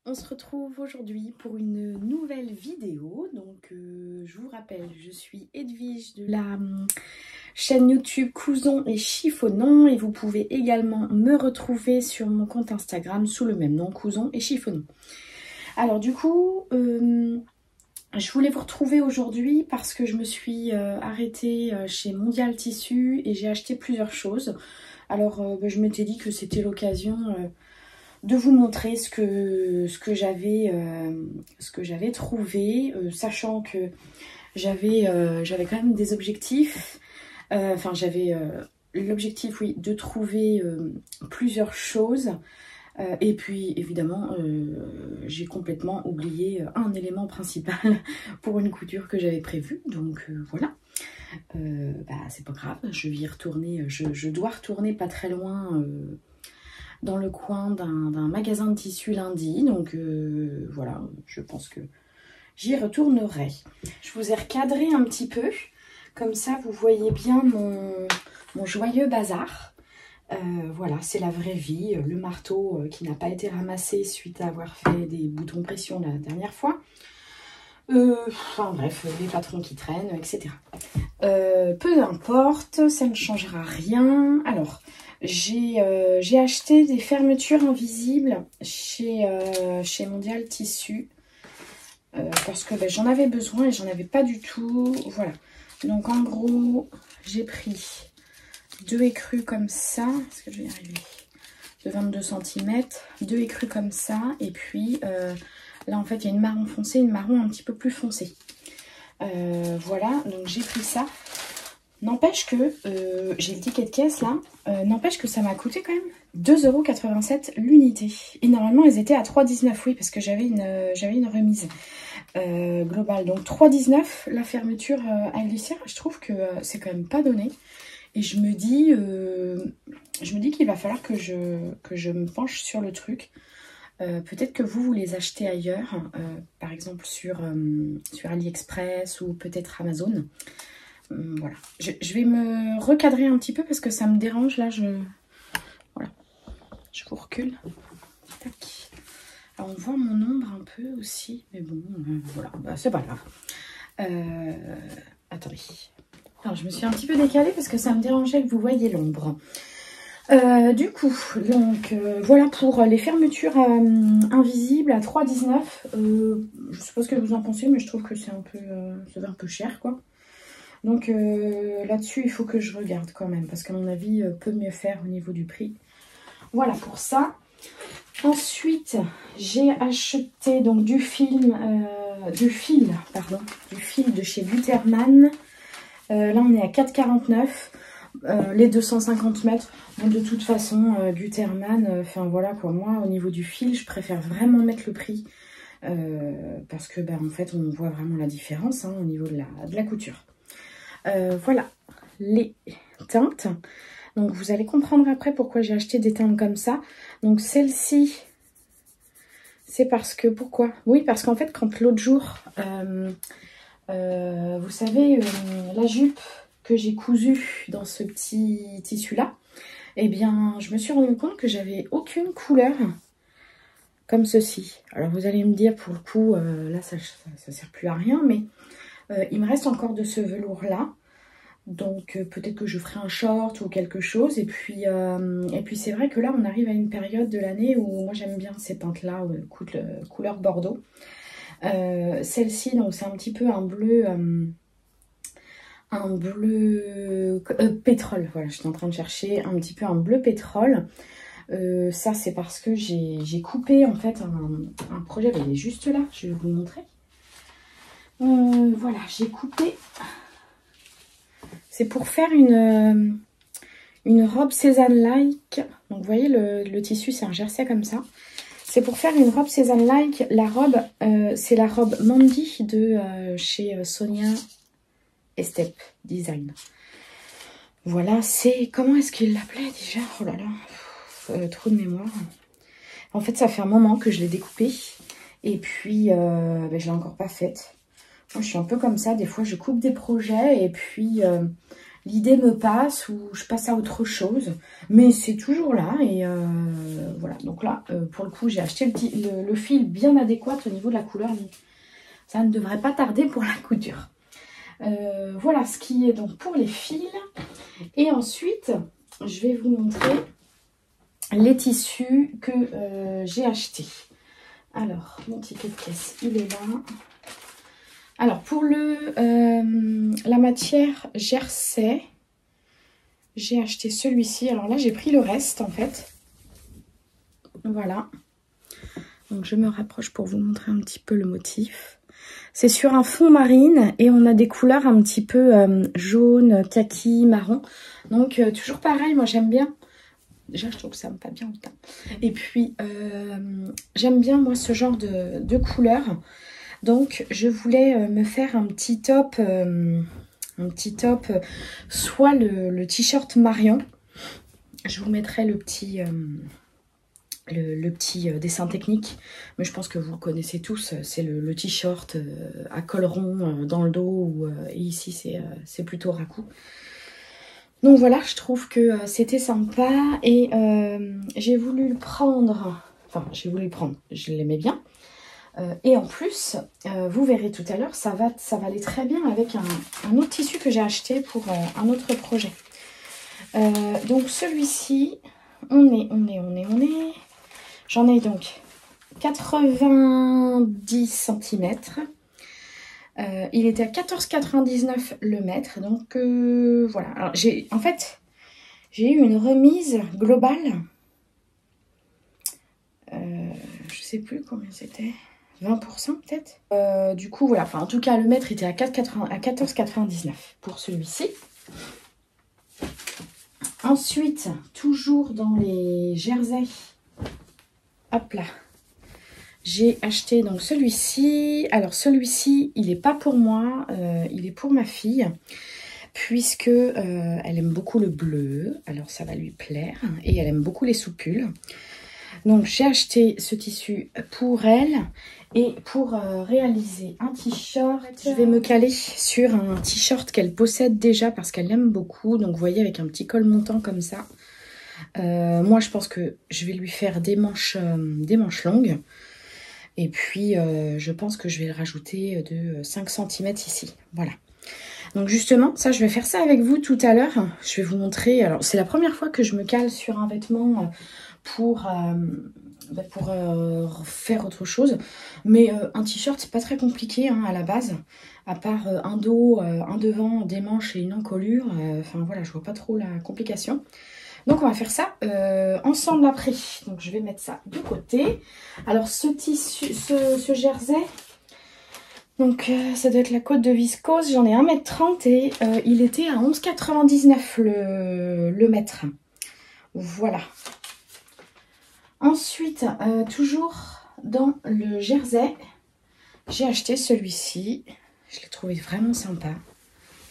On se retrouve aujourd'hui pour une nouvelle vidéo. Donc je vous rappelle, je suis Edwige de la chaîne YouTube Cousons et Chiffonnons et vous pouvez également me retrouver sur mon compte Instagram sous le même nom, Cousons et Chiffonnons. Alors du coup, je voulais vous retrouver aujourd'hui parce que je me suis arrêtée chez Mondial Tissu et j'ai acheté plusieurs choses. Alors je m'étais dit que c'était l'occasion de vous montrer ce que j'avais trouvé, sachant que j'avais quand même des objectifs. Enfin, j'avais l'objectif, oui, de trouver plusieurs choses. Et puis, évidemment, j'ai complètement oublié un élément principal pour une couture que j'avais prévue. Donc, voilà. C'est pas grave, je vais y retourner. Je dois retourner pas très loin dans le coin d'un magasin de tissus lundi. Donc, voilà, je pense que j'y retournerai. Je vous ai recadré un petit peu. Comme ça, vous voyez bien mon joyeux bazar. Voilà, c'est la vraie vie. Le marteau qui n'a pas été ramassé suite à avoir fait des boutons pression la dernière fois. Enfin bref, les patrons qui traînent, etc. Peu importe, ça ne changera rien. Alors, j'ai acheté des fermetures invisibles chez Mondial Tissu. Parce que j'en avais besoin et j'en avais pas du tout. Voilà. Donc en gros, j'ai pris 2 écrus comme ça. Est-ce que je vais y arriver? De 22 cm. 2 écrus comme ça. Et puis là en fait il y a une marron foncée, une marron un petit peu plus foncée. Voilà, donc j'ai pris ça. N'empêche que, j'ai le ticket de caisse là, n'empêche que ça m'a coûté quand même 2,87 € l'unité. Et normalement elles étaient à 3,19 €, oui, parce que j'avais une remise globale. Donc 3,19 € la fermeture à glissière, je trouve que c'est quand même pas donné. Et je me dis qu'il va falloir que je me penche sur le truc. Peut-être que vous les achetez ailleurs, par exemple sur AliExpress ou peut-être Amazon. Voilà, je vais me recadrer un petit peu parce que ça me dérange là. Voilà, je vous recule. Tac. Alors on voit mon ombre un peu aussi, mais bon, voilà, c'est pas grave. Attendez. Alors je me suis un petit peu décalée parce que ça me dérangeait que vous voyiez l'ombre. Du coup, donc voilà pour les fermetures invisibles à 3,19 €. Je sais pas ce que vous en pensez, mais je trouve que c'est un peu cher, quoi. Donc là-dessus, il faut que je regarde quand même, parce qu'à mon avis, peut mieux faire au niveau du prix. Voilà pour ça. Ensuite, j'ai acheté donc du fil de chez Gutermann. Là, on est à 4,49 €. Les 250 mètres. Bon, de toute façon, Gutermann, enfin voilà quoi, moi, au niveau du fil, je préfère vraiment mettre le prix. Parce que, en fait, on voit vraiment la différence au niveau de la couture. Voilà les teintes. Donc vous allez comprendre après pourquoi j'ai acheté des teintes comme ça. Donc celle-ci, c'est parce que, pourquoi? Oui, parce qu'en fait quand l'autre jour, vous savez, la jupe que j'ai cousue dans ce petit tissu là, eh bien je me suis rendu compte que j'avais aucune couleur comme ceci. Alors vous allez me dire, pour le coup, là ça sert plus à rien, mais il me reste encore de ce velours là. Donc peut-être que je ferai un short ou quelque chose. Et puis c'est vrai que là on arrive à une période de l'année où moi j'aime bien ces teintes là, couleur bordeaux. Celle-ci, donc c'est un petit peu un bleu pétrole. Voilà, j'étais en train de chercher un petit peu un bleu pétrole. Ça c'est parce que j'ai coupé en fait un projet. Il est juste là, je vais vous le montrer. Voilà, j'ai coupé. C'est pour faire une robe Cézanne-like. Donc vous voyez le tissu, c'est un jersey comme ça. C'est pour faire une robe Cézanne-like. La robe, c'est la robe Mandy de chez Sonia Estep Design. Voilà, c'est... Comment est-ce qu'il l'appelait déjà? Oh là là, trop de mémoire. En fait, ça fait un moment que je l'ai découpée. Et puis, je l'ai encore pas faite. Moi, je suis un peu comme ça. Des fois, je coupe des projets et puis... il l'idée me passe ou je passe à autre chose. Mais c'est toujours là et voilà. Donc là, pour le coup, j'ai acheté le fil bien adéquat au niveau de la couleur. Donc ça ne devrait pas tarder pour la couture. Voilà ce qui est donc pour les fils. Et ensuite, je vais vous montrer les tissus que j'ai achetés. Alors, mon ticket de caisse, il est là. Alors, pour la matière jersey, j'ai acheté celui-ci. Alors là, j'ai pris le reste, en fait. Voilà. Donc, je me rapproche pour vous montrer un petit peu le motif. C'est sur un fond marine et on a des couleurs un petit peu jaune, kaki, marron. Donc, toujours pareil, moi, j'aime bien. Déjà, je trouve que ça me va bien au teint. Et puis, j'aime bien, moi, ce genre de couleurs. Donc, je voulais me faire un petit top, soit le t-shirt Marion. Je vous mettrai le petit dessin technique. Mais je pense que vous le connaissez tous. C'est le t-shirt à col rond dans le dos. Et ici, c'est plutôt racou. Donc voilà, je trouve que c'était sympa et j'ai voulu le prendre, enfin j'ai voulu le prendre, je l'aimais bien. Et en plus, vous verrez tout à l'heure, ça va aller très bien avec un autre tissu que j'ai acheté pour un autre projet. Donc celui-ci, on est. J'en ai donc 90 cm. Il était à 14,99 le mètre. Donc voilà. Alors, en fait, j'ai eu une remise globale. Je sais plus combien c'était. 20% peut-être. Du coup, voilà. Enfin, en tout cas, le mètre était à 14,99 pour celui-ci. Ensuite, toujours dans les jerseys. Hop là. J'ai acheté donc celui-ci. Alors celui-ci, il n'est pas pour moi, il est pour ma fille. Puisque elle aime beaucoup le bleu. Alors ça va lui plaire. Et elle aime beaucoup les soupules. Donc j'ai acheté ce tissu pour elle. Et pour réaliser un t-shirt, je vais me caler sur un t-shirt qu'elle possède déjà parce qu'elle l'aime beaucoup. Donc vous voyez avec un petit col montant comme ça. Moi je pense que je vais lui faire des manches longues. Et puis, je pense que je vais le rajouter de 5 cm ici. Voilà. Donc justement, ça, je vais faire ça avec vous tout à l'heure. Je vais vous montrer. Alors, c'est la première fois que je me cale sur un vêtement pour faire autre chose. Mais un t-shirt, c'est pas très compliqué hein, à la base. À part un dos, un devant, des manches et une encolure. Enfin, voilà, je vois pas trop la complication. Donc on va faire ça ensemble après. Donc je vais mettre ça de côté. Alors ce tissu, ce jersey, donc ça doit être la côte de viscose. J'en ai 1,30 m et il était à 11,99 le mètre. Voilà. Ensuite, toujours dans le jersey, j'ai acheté celui-ci. Je l'ai trouvé vraiment sympa.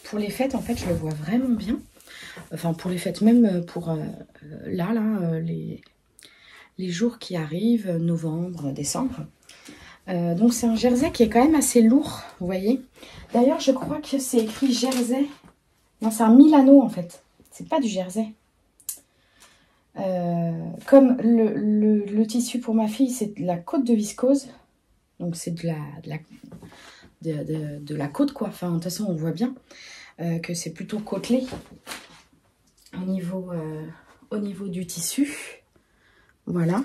Pour les fêtes, en fait, je le vois vraiment bien. Enfin, pour les fêtes, même pour les jours qui arrivent, novembre, décembre. Donc, c'est un jersey qui est quand même assez lourd, vous voyez. D'ailleurs, je crois que c'est écrit jersey. Non, c'est un Milano, en fait. C'est pas du jersey. Comme le tissu pour ma fille, c'est de la côte de viscose. Donc, c'est de la côte, quoi. Enfin, de toute façon, on voit bien que c'est plutôt côtelé. Au niveau du tissu. Voilà.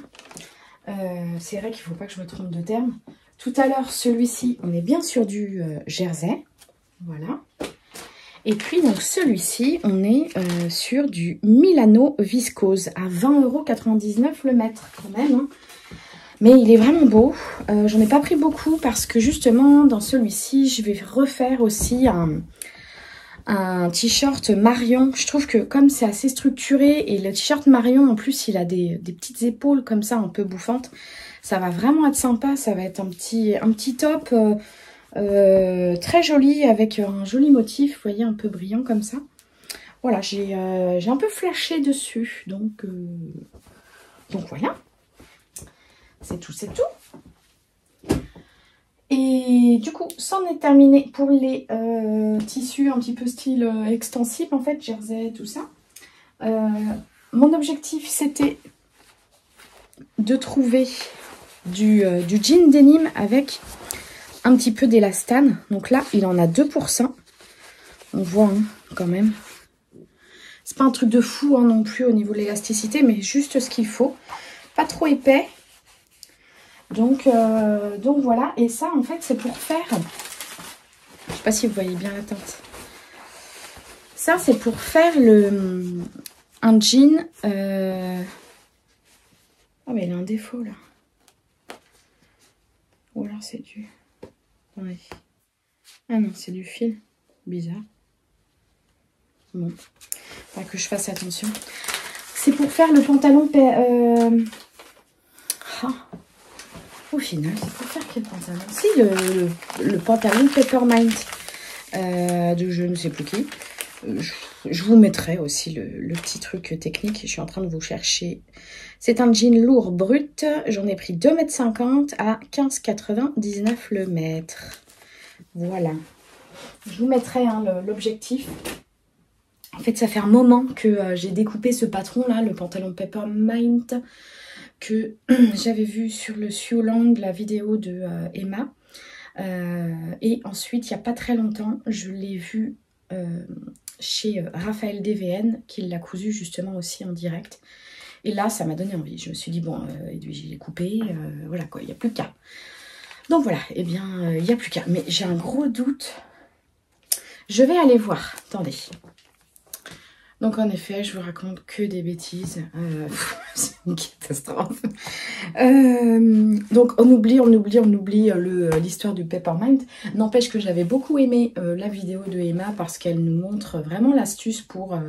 C'est vrai qu'il ne faut pas que je me trompe de terme. Tout à l'heure, celui-ci, on est bien sur du jersey. Voilà. Et puis, donc, celui-ci, on est sur du Milano viscose à 20,99 € le mètre, quand même. Hein. Mais il est vraiment beau. J'en ai pas pris beaucoup parce que, justement, dans celui-ci, je vais refaire aussi un t-shirt Marion. Je trouve que comme c'est assez structuré et le t-shirt Marion en plus il a des petites épaules comme ça un peu bouffantes, ça va vraiment être sympa. Ça va être un petit top très joli avec un joli motif, vous voyez, un peu brillant comme ça. Voilà, j'ai un peu flashé dessus, donc voilà, c'est tout. Et du coup, c'en est terminé pour les tissus un petit peu style extensible, en fait, jersey, tout ça. Mon objectif, c'était de trouver du jean denim avec un petit peu d'élastane. Donc là, il en a 2%. On voit hein, quand même. C'est pas un truc de fou hein, non plus au niveau de l'élasticité, mais juste ce qu'il faut. Pas trop épais. Donc voilà. Et ça, en fait, c'est pour faire... Je sais pas si vous voyez bien la teinte. Ça, c'est pour faire un jean... Oh, mais il a un défaut, là. Ou alors c'est du... Ouais. Ah non, c'est du fil. Bizarre. Bon. Pas que je fasse attention. C'est pour faire le pantalon... Au final, c'est pour faire quel pantalon? Si, le pantalon Peppermint. De je ne sais plus qui. Je vous mettrai aussi le petit truc technique. Je suis en train de vous chercher. C'est un jean lourd brut. J'en ai pris 2,50 m à 15,99 le mètre. Voilà. Je vous mettrai hein, l'objectif. En fait, ça fait un moment que j'ai découpé ce patron-là, le pantalon Peppermint, que j'avais vu sur le Sioulang, la vidéo de Emma. Et ensuite, il n'y a pas très longtemps, je l'ai vu chez Raphaël DVN, qui l'a cousu justement aussi en direct. Et là, ça m'a donné envie. Je me suis dit, bon, Edwige, il est coupé, voilà quoi, il n'y a plus qu'à. Donc voilà, eh bien, il n'y a plus qu'à. Mais j'ai un gros doute. Je vais aller voir. Attendez. Donc en effet, je vous raconte que des bêtises. C'est une catastrophe. Donc on oublie l'histoire du Peppermint. N'empêche que j'avais beaucoup aimé la vidéo de Emma parce qu'elle nous montre vraiment l'astuce pour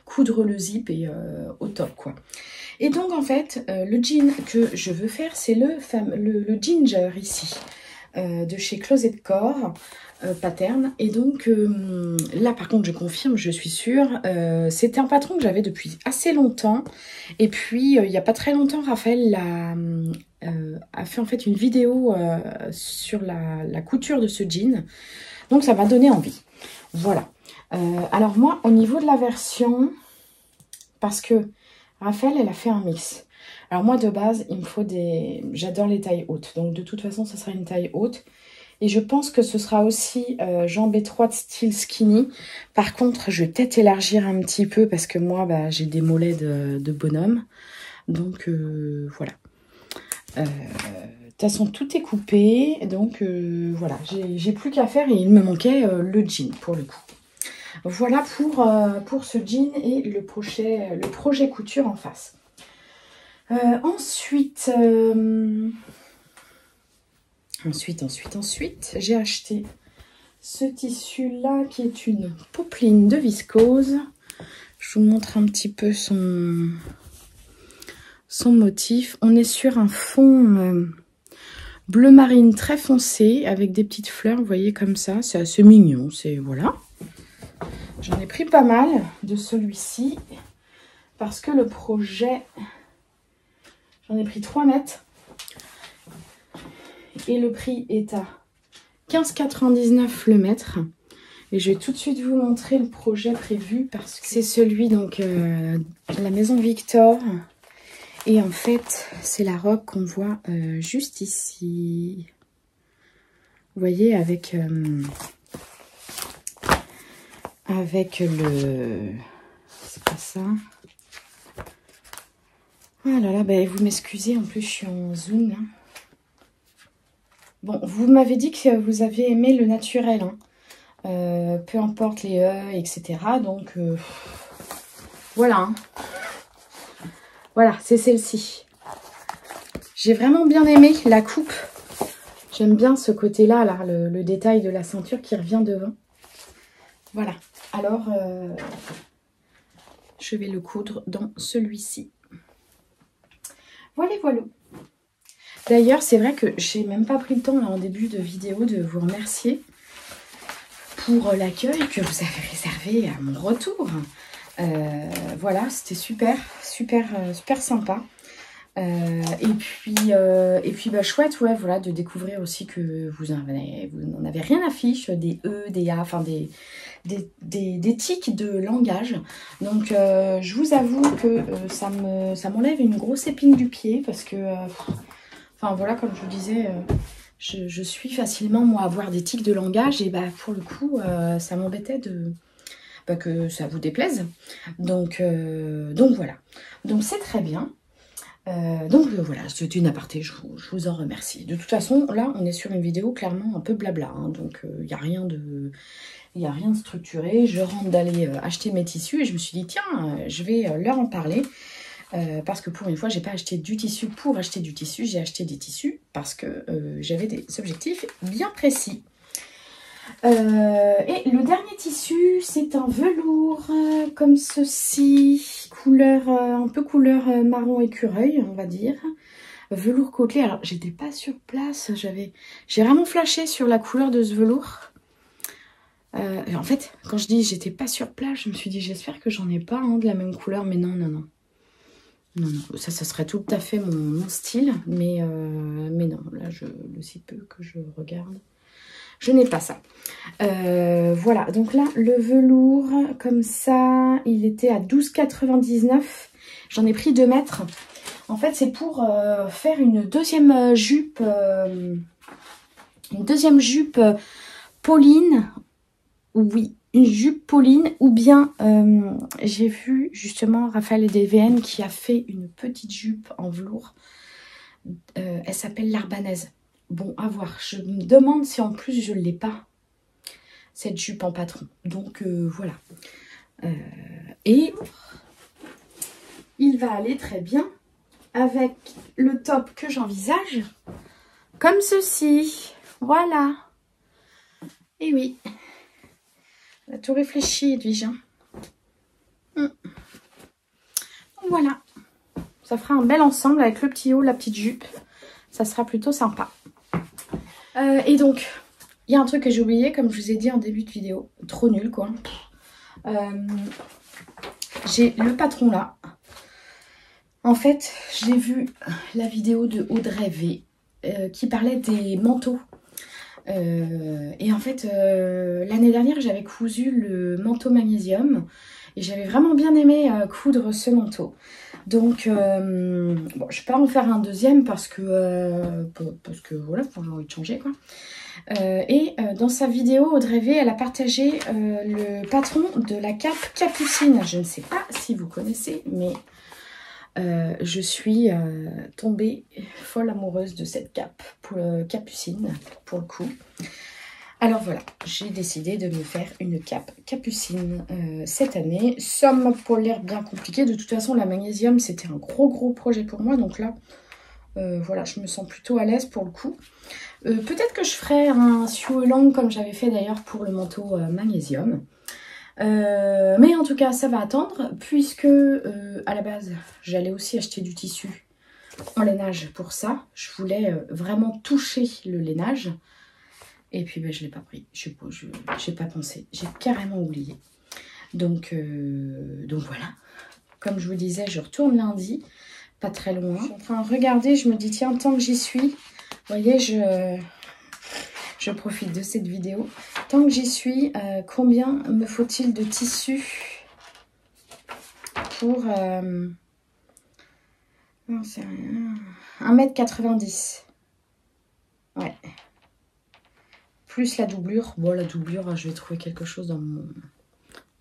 coudre le zip et au top quoi. Et donc en fait, le jean que je veux faire, c'est le Ginger ici, de chez Closet Core. Pattern. Et donc là par contre je confirme, je suis sûre, c'était un patron que j'avais depuis assez longtemps et puis il n'y a pas très longtemps Raphaël a fait en fait une vidéo sur la couture de ce jean, donc ça m'a donné envie. Voilà. Alors moi au niveau de la version, parce que Raphaël elle a fait un mix. Alors moi de base il me faut j'adore les tailles hautes, donc de toute façon ça sera une taille haute. Et je pense que ce sera aussi jambes étroites style skinny. Par contre, je vais peut-être élargir un petit peu parce que moi, bah, j'ai des mollets de bonhomme. Donc, voilà. De toute façon, tout est coupé. Donc, voilà. J'ai plus qu'à faire et il me manquait le jean pour le coup. Voilà pour ce jean et le projet couture en face. Ensuite, j'ai acheté ce tissu-là qui est une popeline de viscose. Je vous montre un petit peu son motif. On est sur un fond bleu marine très foncé avec des petites fleurs, vous voyez comme ça. C'est assez mignon, voilà. J'en ai pris pas mal de celui-ci parce que le projet, j'en ai pris 3 mètres. Et le prix est à 15,99 le mètre. Et je vais tout de suite vous montrer le projet prévu parce que c'est celui donc de la maison Victor. Et en fait, c'est la robe qu'on voit juste ici. Vous voyez avec le... C'est pas ça. Ah là là, bah, vous m'excusez, en plus je suis en zoom là. Bon, vous m'avez dit que vous aviez aimé le naturel, hein. Peu importe les etc. Donc, voilà. Hein. Voilà, c'est celle-ci. J'ai vraiment bien aimé la coupe. J'aime bien ce côté-là, là, le détail de la ceinture qui revient devant. Voilà. Alors, je vais le coudre dans celui-ci. Voilà, voilà. D'ailleurs, c'est vrai que j'ai même pas pris le temps là en début de vidéo de vous remercier pour l'accueil que vous avez réservé à mon retour. Voilà, c'était super sympa. Et puis bah, chouette, ouais, voilà, de découvrir aussi que vous n'en avez rien à fiche des E, des A, enfin des tics de langage. Donc je vous avoue que ça m'enlève une grosse épine du pied parce que, enfin voilà, comme je vous disais, je suis facilement moi à avoir des tics de langage et bah pour le coup ça m'embêtait que ça vous déplaise. Donc voilà. Donc c'est très bien. Voilà, c'est une aparté, je vous en remercie. De toute façon, là, on est sur une vidéo clairement un peu blabla, hein, donc il n'y a rien de structuré. Je rentre d'aller acheter mes tissus et je me suis dit, tiens, je vais leur en parler. Parce que pour une fois, j'ai pas acheté du tissu pour acheter du tissu, j'ai acheté des tissus parce que j'avais des objectifs bien précis. Et le dernier tissu, c'est un velours comme ceci, couleur un peu couleur marron écureuil, on va dire. Velours côtelé. Alors, j'étais pas sur place, j'ai vraiment flashé sur la couleur de ce velours. En fait, quand je dis j'étais pas sur place, je me suis dit j'espère que j'en ai pas de la même couleur, mais non. Non, ça serait tout à fait mon style, mais non, là, le si peu que je regarde, je n'ai pas ça. Voilà, donc là, le velours, comme ça, il était à 12,99 €. J'en ai pris 2 mètres. En fait, c'est pour faire une deuxième jupe, Pauline. Oui, une jupe Pauline, ou bien j'ai vu justement Raphaël DVN qui a fait une petite jupe en velours. Elle s'appelle l'Arbanaise. Bon, à voir. Je me demande si en plus je ne l'ai pas, cette jupe en patron. Donc voilà. Et il va aller très bien avec le top que j'envisage. Comme ceci. Voilà. Et oui. On a tout réfléchi, Edwige. Voilà. Ça fera un bel ensemble avec le petit haut, la petite jupe. Ça sera plutôt sympa. Et donc, il y a un truc que j'ai oublié, comme je vous ai dit en début de vidéo. Trop nul, quoi. J'ai le patron là. En fait, j'ai vu la vidéo de Audrey V qui parlait des manteaux. Et en fait, l'année dernière, j'avais cousu le manteau magnésium. Et j'avais vraiment bien aimé coudre ce manteau. Donc, bon, je vais pas en faire un deuxième parce que voilà, j'ai envie de changer, quoi. Dans sa vidéo, Audrey V, elle a partagé le patron de la cape Capucine. Je ne sais pas si vous connaissez, mais je suis tombée folle amoureuse de cette cape Capucine, pour le coup. Alors voilà, j'ai décidé de me faire une cape Capucine cette année. Ça m'a pas l'air bien compliqué. De toute façon, la magnésium, c'était un gros projet pour moi. Donc là, voilà, je me sens plutôt à l'aise pour le coup. Peut-être que je ferai un sew along comme j'avais fait d'ailleurs pour le manteau magnésium. Mais en tout cas, ça va attendre puisque à la base, j'allais aussi acheter du tissu en lainage pour ça. Je voulais vraiment toucher le lainage. Et puis, ben, je ne l'ai pas pris. Je n'ai pas pensé. J'ai carrément oublié. Donc voilà. Comme je vous disais, je retourne lundi. Pas très loin. Je suis en train de regarder. Je me dis, tiens, tant que j'y suis, vous voyez, je profite de cette vidéo. Tant que j'y suis, combien me faut-il de tissu pour 1,90 m. Ouais. Plus la doublure. Bon, la doublure, je vais trouver quelque chose dans mon...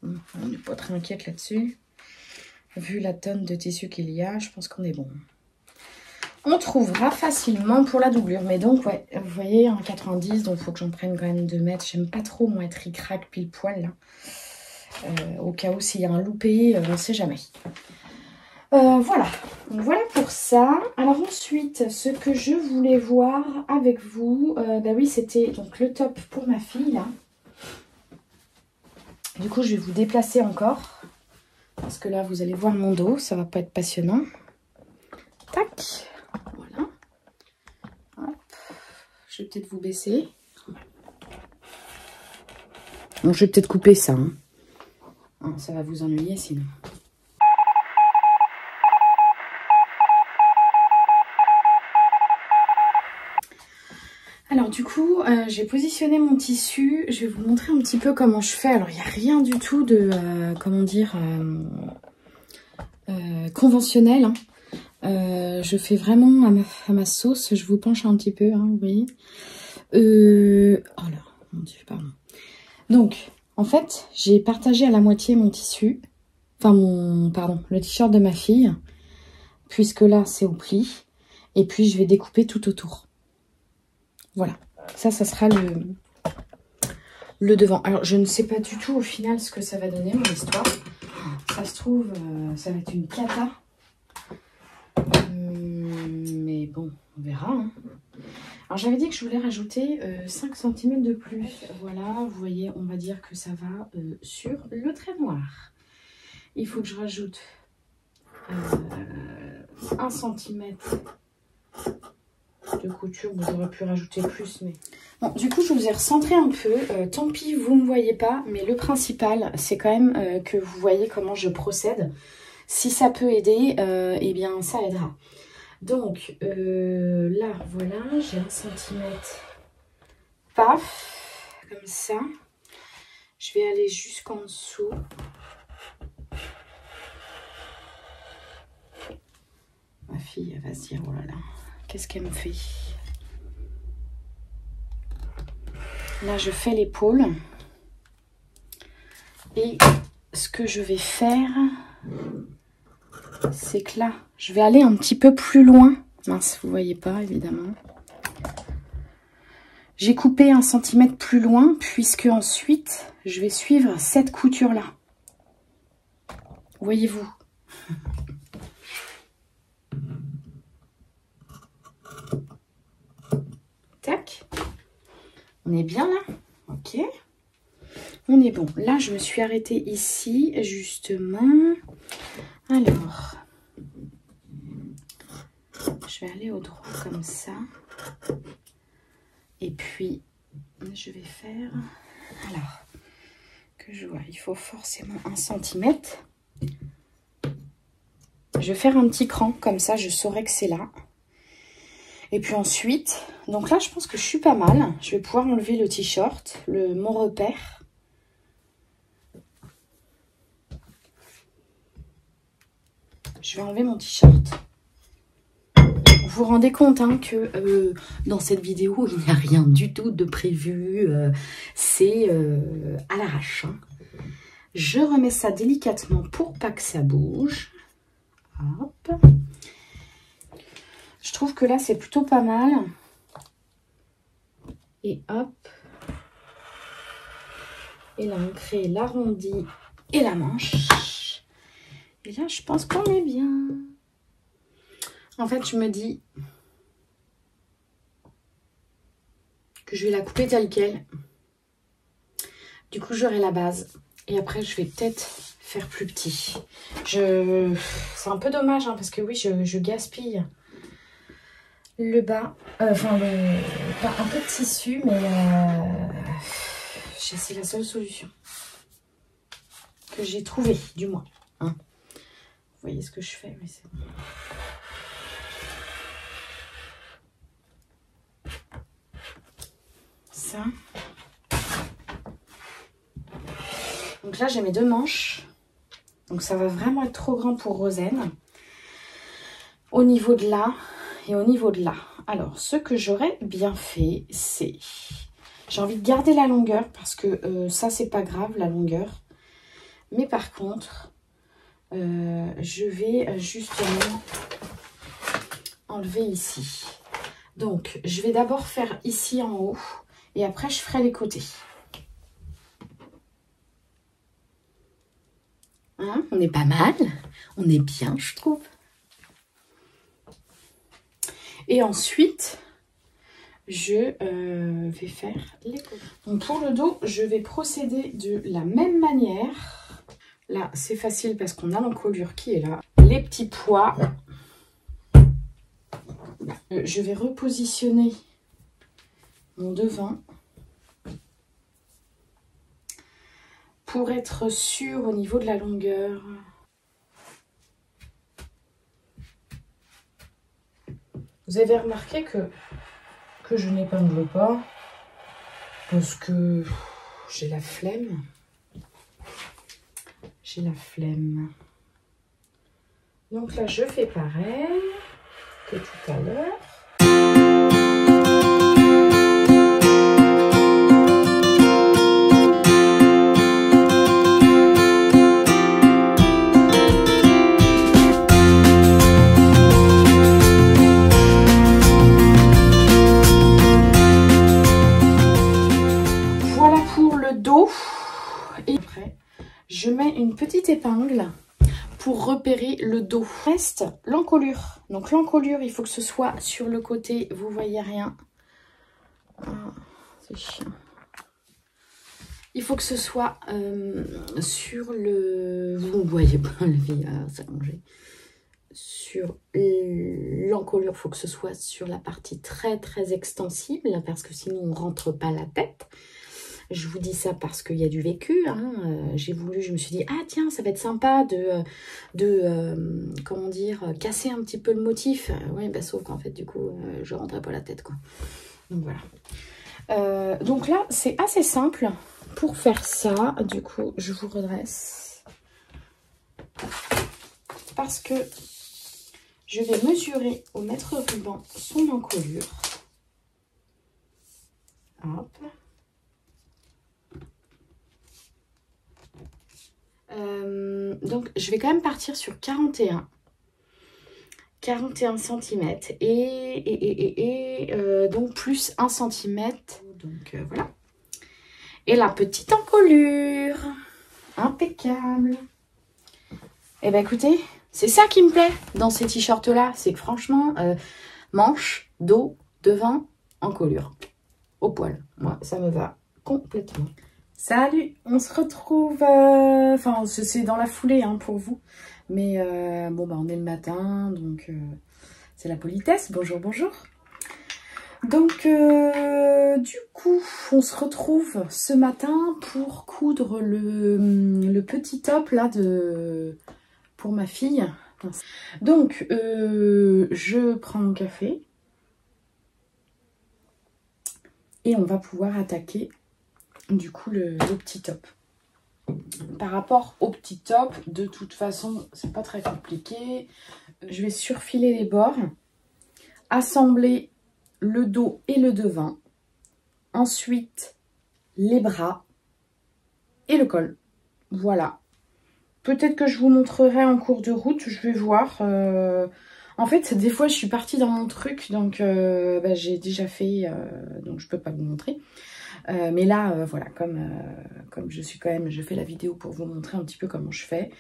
On n'est pas très inquiète là-dessus. Vu la tonne de tissu qu'il y a, je pense qu'on est bon. On trouvera facilement pour la doublure. Mais donc, ouais, vous voyez, 1,90 m, donc il faut que j'en prenne quand même 2 mètres. J'aime pas trop, moi, être ric-rac pile poil, là. Au cas où, s'il y a un loupé, on ne sait jamais. Voilà. Donc, voilà pour ça. Alors ensuite, ce que je voulais voir avec vous, bah oui, c'était donc le top pour ma fille, là. Du coup, je vais vous déplacer encore. Parce que là, vous allez voir mon dos. Ça va pas être passionnant. Tac. Voilà. Hop. Je vais peut-être vous baisser. Bon, je vais peut-être couper ça. Hein. Ça va vous ennuyer sinon. Alors du coup, j'ai positionné mon tissu. Je vais vous montrer un petit peu comment je fais. Alors il n'y a rien du tout de, comment dire, conventionnel. Hein. Je fais vraiment à ma sauce. Je vous penche un petit peu, hein, vous voyez. Oh là, mon Dieu, pardon. Donc, en fait, j'ai partagé à la moitié mon tissu. Enfin, le t-shirt de ma fille. Puisque là, c'est au pli. Et puis, je vais découper tout autour. Voilà. Ça sera le devant. Alors, je ne sais pas du tout au final ce que ça va donner, mon histoire. Ça se trouve, ça va être une cata. Mais bon, on verra. Hein. Alors, j'avais dit que je voulais rajouter 5 cm de plus. Voilà, vous voyez, on va dire que ça va sur le trait noir. Il faut que je rajoute 1 cm de couture. Vous aurez pu rajouter plus, mais... Bon, du coup, je vous ai recentré un peu. Tant pis, vous ne me voyez pas, mais le principal, c'est quand même que vous voyez comment je procède. Si ça peut aider, eh bien, ça aidera. Donc, là, voilà, j'ai 1 cm. Paf, comme ça. Je vais aller jusqu'en dessous. Ma fille, elle va se dire, oh là là, qu'est-ce qu'elle me fait? Là, je fais l'épaule. Et ce que je vais faire, c'est que là, je vais aller un petit peu plus loin. Mince, vous ne voyez pas, évidemment. J'ai coupé 1 cm plus loin, puisque ensuite, je vais suivre cette couture-là. Voyez-vous? Tac. On est bien là? Ok. On est bon. Là, je me suis arrêtée ici, justement. Alors, je vais aller au droit comme ça. Et puis, je vais faire... Alors, que je vois, il faut forcément 1 cm. Je vais faire un petit cran, comme ça, je saurai que c'est là. Et puis ensuite, donc là, je pense que je suis pas mal. Je vais pouvoir enlever le t-shirt, mon repère. Je vais enlever mon t-shirt. Vous vous rendez compte hein, que dans cette vidéo, il n'y a rien du tout de prévu. C'est à l'arrache. Hein. Je remets ça délicatement pour pas que ça bouge. Hop. Je trouve que là, c'est plutôt pas mal. Et hop. Et là, on crée l'arrondi et la manche. Et là, je pense qu'on est bien. En fait, je me dis que je vais la couper telle quelle. Du coup, j'aurai la base. Et après, je vais peut-être faire plus petit. C'est un peu dommage, hein, parce que oui, je gaspille le bas. Enfin, un peu de tissu, mais c'est la seule solution que j'ai trouvée, du moins. Hein. Vous voyez ce que je fais, mais c'est bon. Ça. Donc là, j'ai mes 2 manches. Donc ça va vraiment être trop grand pour Rosen. Au niveau de là et au niveau de là. Alors, ce que j'aurais bien fait, c'est... J'ai envie de garder la longueur parce que ça, c'est pas grave, la longueur. Mais par contre, je vais justement enlever ici. Donc, je vais d'abord faire ici en haut et après, je ferai les côtés. Hein, on est pas mal. On est bien, je trouve. Et ensuite, je vais faire les côtés. Donc, pour le dos, je vais procéder de la même manière. Là, c'est facile parce qu'on a l'encolure qui est là. Les petits pois. Je vais repositionner mon devant pour être sûr au niveau de la longueur. Vous avez remarqué que que je n'épingle pas parce que j'ai la flemme. J'ai la flemme. Donc là, je fais pareil que tout à l'heure. Voilà pour le dos. Et après, je mets une petite épingle pour repérer le dos. Reste l'encolure. Donc l'encolure, il faut que ce soit sur le côté, vous voyez rien. Ah, c'est chiant. Il faut que ce soit sur le... Vous ne voyez pas, la vie à s'allonger. Sur l'encolure, il faut que ce soit sur la partie très très extensible, parce que sinon on ne rentre pas la tête. Je vous dis ça parce qu'il y a du vécu. Hein. Je me suis dit, ah tiens, ça va être sympa comment dire, casser un petit peu le motif. Oui, bah, sauf qu'en fait, du coup, je rentrais pas la tête, quoi. Donc voilà. Donc là, c'est assez simple pour faire ça. Du coup, je vous redresse. Parce que je vais mesurer au mètre ruban son encolure. Hop. Donc je vais quand même partir sur 41 cm et donc plus 1 cm, donc voilà. Et la petite encolure impeccable. Et ben écoutez, c'est ça qui me plaît dans ces t-shirts là, c'est que franchement manche, dos, devant, encolure au poil, moi ça me va complètement. Salut, on se retrouve, enfin c'est dans la foulée hein, pour vous, mais bon bah on est le matin, donc c'est la politesse, bonjour bonjour. Donc du coup on se retrouve ce matin pour coudre le petit top là pour ma fille. Donc je prends mon café et on va pouvoir attaquer du coup le petit top. Par rapport au petit top, de toute façon c'est pas très compliqué. Je vais surfiler les bords, assembler le dos et le devant, ensuite les bras et le col. Voilà, peut-être que je vous montrerai en cours de route, je vais voir. En fait des fois je suis partie dans mon truc, donc bah, j'ai déjà fait, donc je peux pas vous montrer. Mais là, voilà, comme je suis quand même, je fais la vidéo pour vous montrer un petit peu comment je fais.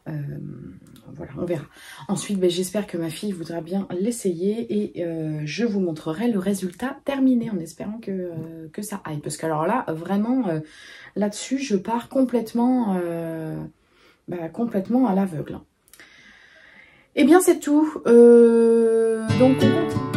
Voilà, on verra. Ensuite, ben, j'espère que ma fille voudra bien l'essayer et je vous montrerai le résultat terminé en espérant que ça aille. Parce que alors là, vraiment, là-dessus, je pars complètement, complètement à l'aveugle. Eh bien, c'est tout. Donc, on continue.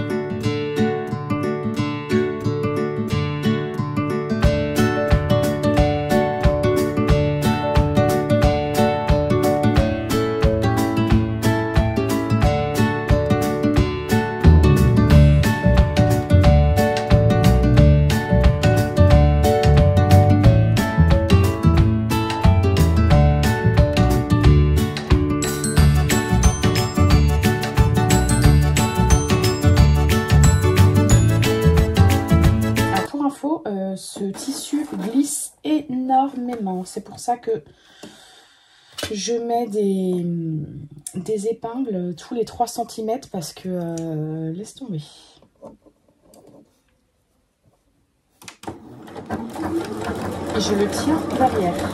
Ce tissu glisse énormément. C'est pour ça que je mets des épingles tous les 3 cm parce que laisse tomber. Et je le tiens derrière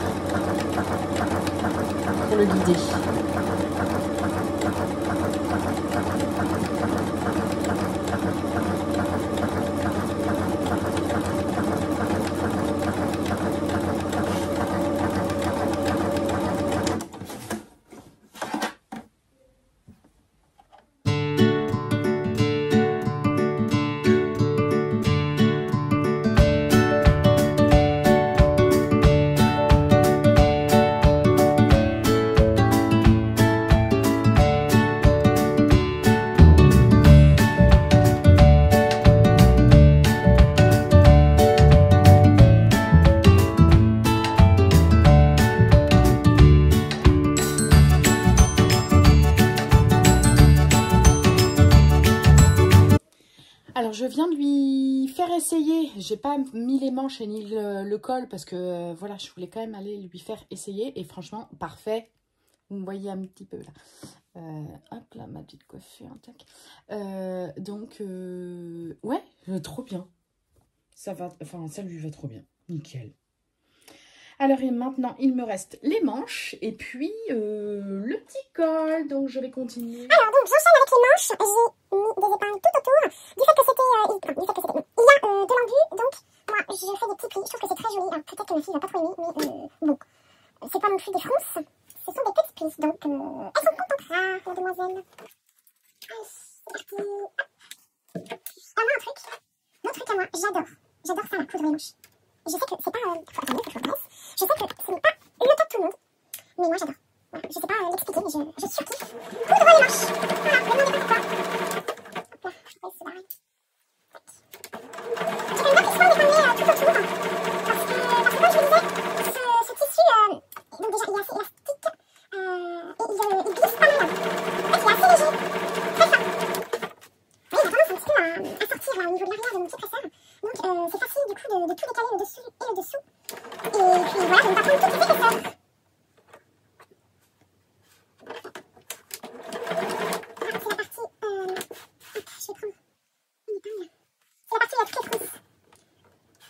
pour le guider. je viens de lui faire essayer. J'ai pas mis les manches et ni le col parce que voilà, je voulais quand même aller lui faire essayer. Et franchement, parfait. Vous me voyez un petit peu là. Hop là, ma petite coiffure. Tac. Donc, ouais, trop bien. Ça va, enfin, ça lui va trop bien. Nickel. Alors, et maintenant, il me reste les manches et puis le petit col. Donc, je vais continuer. Alors, donc, j'enchaîne avec les manches. J'ai mis des épingles tout autour. Du fait que c'était... il y a de l'embu, donc moi, je fais des petits plis. Je trouve que c'est très joli. Alors, peut-être que ma fille va pas trop aimer, mais bon. C'est pas non plus des fronces. Ce sont des petits plis, donc elles sont contentes. Ah, la demoiselle. Allez, c'est parti. Ah, moi, un truc. L'autre truc à moi, j'adore. J'adore ça, la poudre les manches. Je sais que c'est pas... attendez, faut que je redresse. Je sais que ce n'est pas le top de tout le monde. Mais moi, j'adore. Voilà, je sais pas l'expliquer, mais je surkiffe. Poudre les manches. Voilà, demandez pas pourquoi. Hop là, je vais se barrer. J'ai quand même bien pris soin d'épingler tout autour. Parce que comme je vous disais, ce tissu, donc déjà, il est assez élastique. Et il glisse pas mal. En fait, il est assez léger. Très fin. Oui, il a tendance un petit peu à sortir là, au niveau de l'arrière de mon petit presseur. Donc, c'est facile du coup de tout décaler le dessus et le dessous. Et puis voilà, de ne pas prendre toutes les épaisseurs. Voilà, c'est la partie... hop, je vais prendre une épingle. C'est la partie toutes les trousses.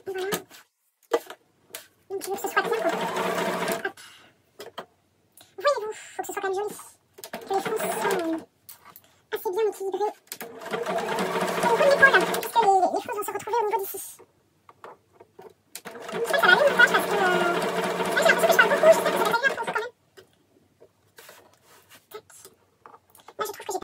Voilà. Donc, je veux que ce soit bien, quoi. Hop. Voyez-vous, faut que ce soit quand même joli. Que les fronces soient assez bien équilibrées. C'est une bonne épaule, puisque les fronces vont se retrouver au niveau d'ici. J'espère que ça va aller mon montage parce que... j'ai l'impression que je parle beaucoup, j'espère que ça va aller un peu quand même. Tac. Moi, je trouve que j'ai...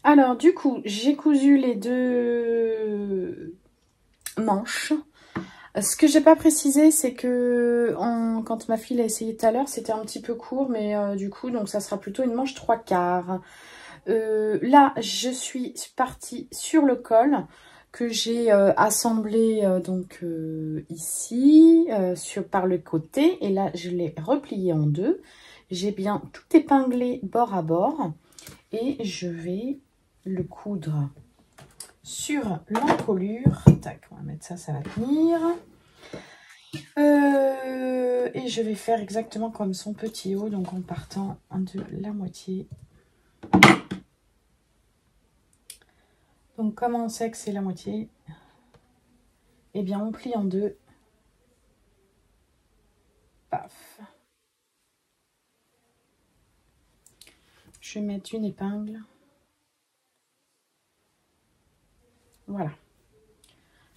Alors, du coup, j'ai cousu les deux manches. Ce que j'ai pas précisé, c'est que quand ma fille l'a essayé tout à l'heure, c'était un petit peu court, mais du coup, donc ça sera plutôt une manche 3/4. Là, je suis partie sur le col que j'ai assemblé donc ici, par le côté. Et là, je l'ai replié en deux. J'ai bien tout épinglé bord à bord. Et je vais le coudre sur l'encolure. Tac, on va mettre ça, ça va tenir. Et je vais faire exactement comme son petit haut, donc en partant de la moitié. Donc comme on sait que c'est la moitié, eh bien on plie en deux. Paf. Je vais mettre une épingle. Voilà.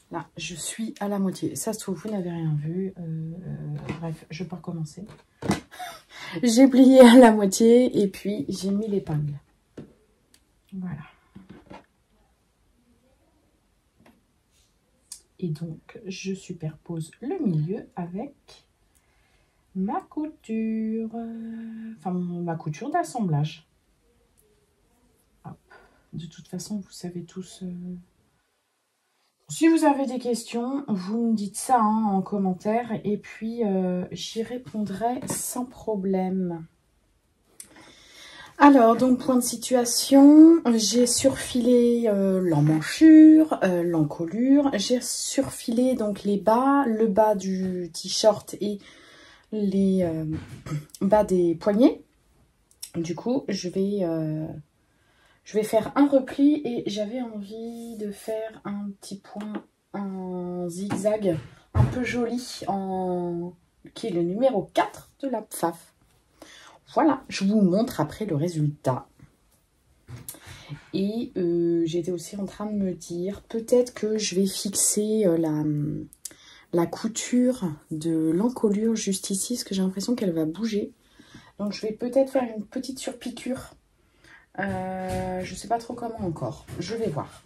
Là, je suis à la moitié. Ça se trouve, vous n'avez rien vu. Bref, je peux recommencer. J'ai plié à la moitié et puis j'ai mis l'épingle. Voilà. Et donc, je superpose le milieu avec ma couture. Enfin, ma couture d'assemblage. De toute façon, vous savez tous... Si vous avez des questions, vous me dites ça en commentaire et puis j'y répondrai sans problème. Alors, donc, point de situation, j'ai surfilé l'emmanchure, l'encolure, j'ai surfilé donc les bas, le bas du t-shirt et les bas des poignets. Du coup, je vais Je vais faire un repli et j'avais envie de faire un petit point en zigzag un peu joli, qui est le numéro 4 de la PFAF. Voilà, je vous montre après le résultat. Et j'étais aussi en train de me dire, peut-être que je vais fixer la couture de l'encolure juste ici, parce que j'ai l'impression qu'elle va bouger. Donc je vais peut-être faire une petite surpiqûre. Je sais pas trop comment encore. Je vais voir.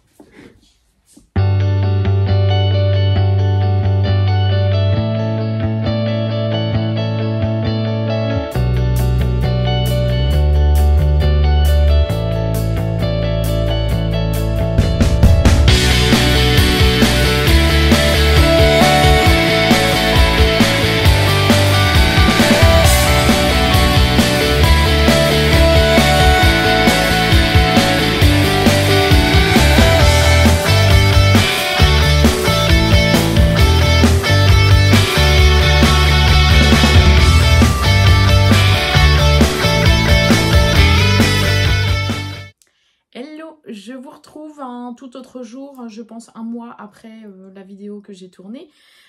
Je vous retrouve un tout autre jour, je pense un mois après la vidéo que j'ai tournée,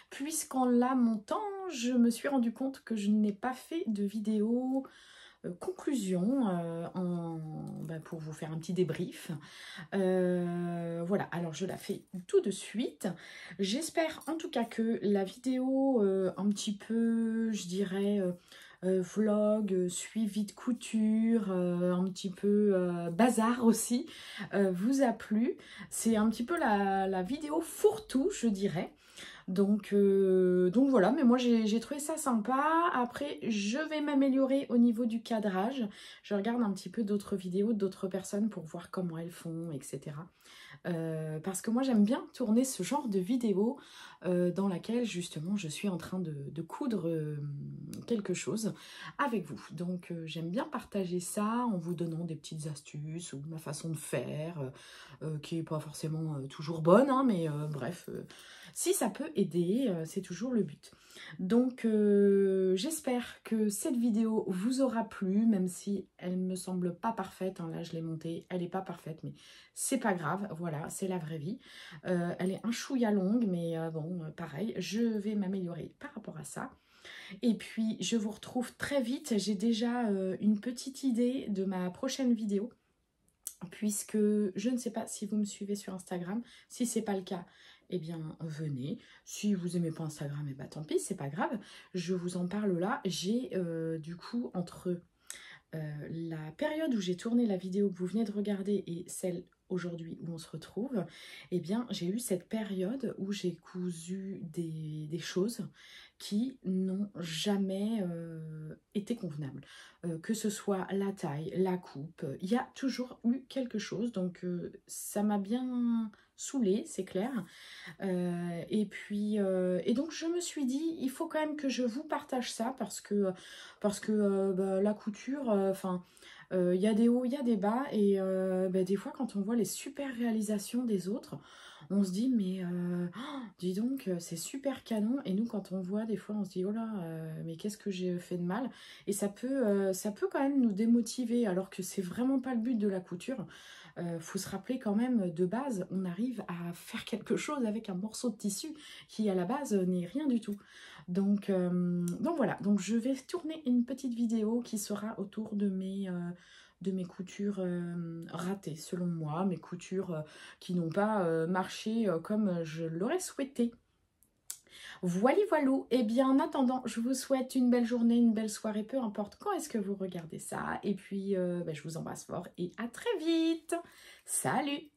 puisqu'en la montant, je me suis rendu compte que je n'ai pas fait de vidéo conclusion pour vous faire un petit débrief. Voilà, alors je la fais tout de suite. J'espère en tout cas que la vidéo un petit peu, je dirais... vlog, suivi de couture, un petit peu bazar aussi, vous a plu. C'est un petit peu la vidéo fourre-tout, je dirais. Donc voilà, mais moi j'ai trouvé ça sympa. Après, je vais m'améliorer au niveau du cadrage. Je regarde un petit peu d'autres vidéos d'autres personnes pour voir comment elles font, etc. Parce que moi j'aime bien tourner ce genre de vidéo dans laquelle justement je suis en train de coudre quelque chose avec vous. Donc j'aime bien partager ça en vous donnant des petites astuces ou ma façon de faire qui n'est pas forcément toujours bonne, hein, mais bref, si ça peut aider, c'est toujours le but. Donc j'espère que cette vidéo vous aura plu, même si elle me semble pas parfaite, hein, là je l'ai montée, elle n'est pas parfaite, mais c'est pas grave, voilà, c'est la vraie vie. Elle est un chouïa longue, mais bon, pareil, je vais m'améliorer par rapport à ça. Et puis je vous retrouve très vite, j'ai déjà une petite idée de ma prochaine vidéo, puisque je ne sais pas si vous me suivez sur Instagram. Si c'est pas le cas, eh bien venez. Si vous aimez pas Instagram, eh bien tant pis, c'est pas grave, je vous en parle là. J'ai du coup entre la période où j'ai tourné la vidéo que vous venez de regarder et celle aujourd'hui où on se retrouve, eh bien j'ai eu cette période où j'ai cousu des choses qui n'ont jamais été convenables. Que ce soit la taille, la coupe, il y a toujours eu quelque chose, donc ça m'a bien saoulée, c'est clair. Et donc je me suis dit, il faut quand même que je vous partage ça parce que la couture, il y a des hauts, il y a des bas, et des fois quand on voit les super réalisations des autres, on se dit mais dis donc c'est super canon, et nous quand on voit des fois on se dit oh là mais qu'est-ce que j'ai fait de mal, et ça peut quand même nous démotiver, alors que c'est vraiment pas le but de la couture. Faut se rappeler quand même, de base on arrive à faire quelque chose avec un morceau de tissu qui à la base n'est rien du tout. Donc voilà, donc je vais tourner une petite vidéo qui sera autour de mes coutures ratées selon moi, mes coutures qui n'ont pas marché comme je l'aurais souhaité. Voilà, voilà. Et bien en attendant, je vous souhaite une belle journée, une belle soirée, peu importe quand est-ce que vous regardez ça. Et puis je vous embrasse fort et à très vite. Salut!